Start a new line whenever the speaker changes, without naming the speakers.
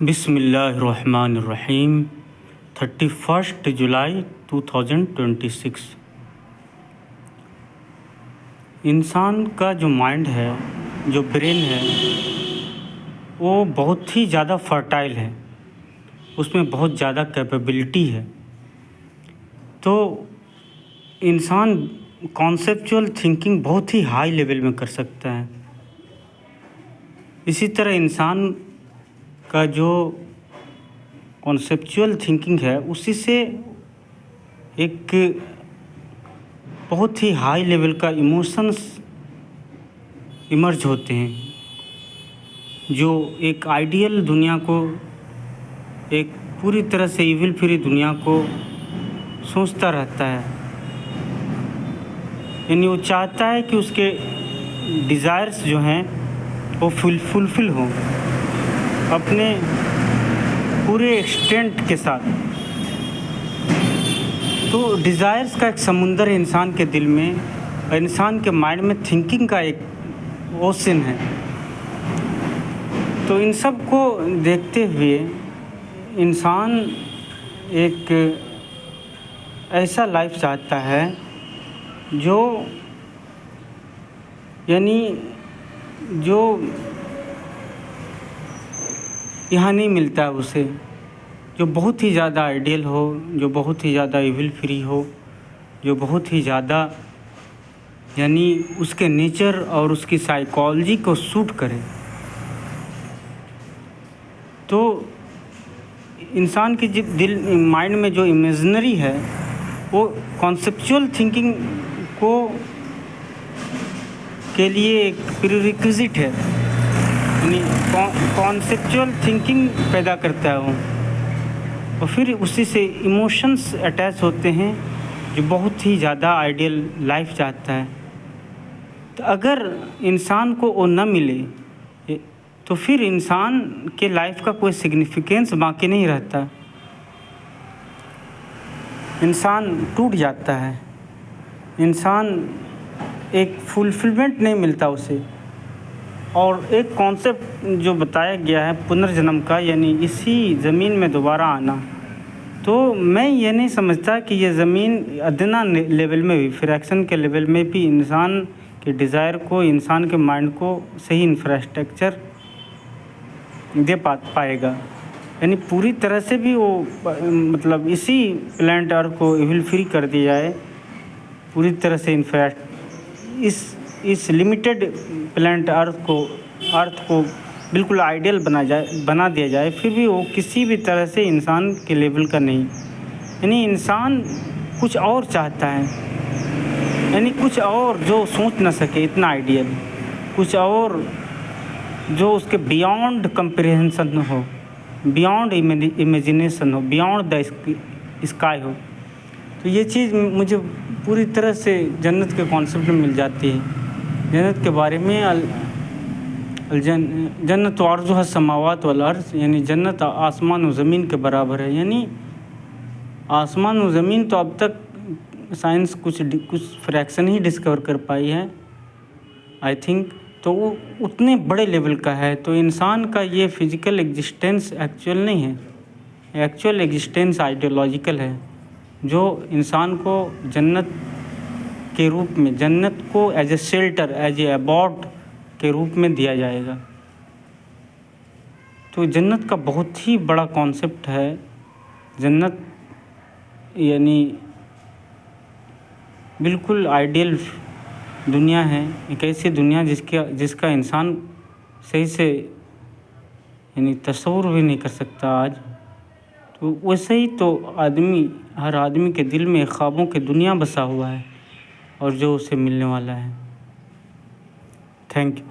بسم اللہ الرحمن الرحیم 31 جولائی 2026۔ انسان کا جو مائنڈ ہے، جو برین ہے، وہ بہت ہی زیادہ فرٹائل ہے، اس میں بہت زیادہ کیپیبلٹی ہے۔ تو انسان کانسیپچول تھنکنگ بہت ہی ہائی لیول میں کر سکتا ہے۔ اسی طرح انسان کا جو کانسیپچول تھنکنگ ہے، اسی سے ایک بہت ہی ہائی لیول کا ایموشنز ایمرج ہوتے ہیں، جو ایک آئیڈیل دنیا کو، ایک پوری طرح سے ایول فری دنیا کو سوچتا رہتا ہے۔ یعنی وہ چاہتا ہے کہ اس کے ڈیزائرز جو ہیں وہ فلفل ہوں اپنے پورے ایکسٹینٹ کے ساتھ۔ تو ڈیزائرز کا ایک سمندر ہے انسان کے دل میں، اور انسان کے مائنڈ میں تھنکنگ کا ایک اوشن ہے۔ تو ان سب کو دیکھتے ہوئے انسان ایک ایسا لائف چاہتا ہے جو یہاں نہیں ملتا ہے اسے، جو بہت ہی زیادہ آئیڈیل ہو، جو بہت ہی زیادہ ایول فری ہو، جو بہت ہی زیادہ اس کے نیچر اور اس کی سائیکالوجی کو سوٹ کرے۔ تو انسان کے مائنڈ میں جو امیجنری ہے، وہ کانسیپچول تھنکنگ کے لیے ایک پری ریکویزٹ ہے۔ یعنی کانسیپچول تھنکنگ پیدا کرتا ہے وہ، اور پھر اسی سے ایموشنس اٹیچ ہوتے ہیں، جو بہت ہی زیادہ آئیڈیل لائف چاہتا ہے۔ تو اگر انسان کو وہ نہ ملے تو پھر انسان کے لائف کا کوئی سگنیفیکینس باقی نہیں رہتا، انسان ٹوٹ جاتا ہے، انسان ایک فلفلمنٹ نہیں ملتا اسے۔ اور ایک کانسیپٹ جو بتایا گیا ہے پنرجنم کا، یعنی اسی زمین میں دوبارہ آنا، تو میں یہ نہیں سمجھتا کہ یہ زمین ادنا لیول میں بھی، فریکشن کے لیول میں بھی انسان کے ڈیزائر کو، انسان کے مائنڈ کو صحیح انفراسٹرکچر دے پائے گا۔ یعنی پوری طرح سے بھی وہ اسی پلانٹ ارتھ کو ایول فری کر دیا جائے، پوری طرح سے اس لمیٹڈ پلانٹ ارتھ کو بالکل آئیڈیل بنا دیا جائے، پھر بھی وہ کسی بھی طرح سے انسان کے لیول کا نہیں۔ یعنی انسان کچھ اور چاہتا ہے، یعنی کچھ اور جو سوچ نہ سکے اتنا آئیڈیل، کچھ اور جو اس کے بیانڈ کمپریہنشن ہو، بیانڈ امیجنیشن ہو، بیانڈ دا اسکائی ہو۔ تو یہ چیز مجھے پوری طرح سے جنت کے کانسیپٹ میں مل جاتی ہے۔ جنت کے بارے میں جنت عرضها السماوات والارض، یعنی جنت آسمان و زمین کے برابر ہے۔ یعنی آسمان و زمین تو اب تک سائنس کچھ فریکشن ہی ڈسکور کر پائی ہے آئی تھنک، تو وہ اتنے بڑے لیول کا ہے۔ تو انسان کا یہ فزیکل ایگزسٹنس ایکچوئل نہیں ہے، ایکچوئل ایگزسٹنس آئیڈیولوجیکل ہے، جو انسان کو جنت کے روپ میں، جنت کو as a shelter, as a abode کے روپ میں دیا جائے گا۔ تو جنت کا بہت ہی بڑا کانسیپٹ ہے۔ جنت یعنی بالکل آئیڈیل دنیا ہے، ایک ایسی دنیا جس کا انسان صحیح سے تصور بھی نہیں کر سکتا آج۔ تو ویسے ہی تو ہر آدمی کے دل میں خوابوں کی دنیا بسا ہوا ہے، اور جو اسے ملنے والا ہے۔ Thank you.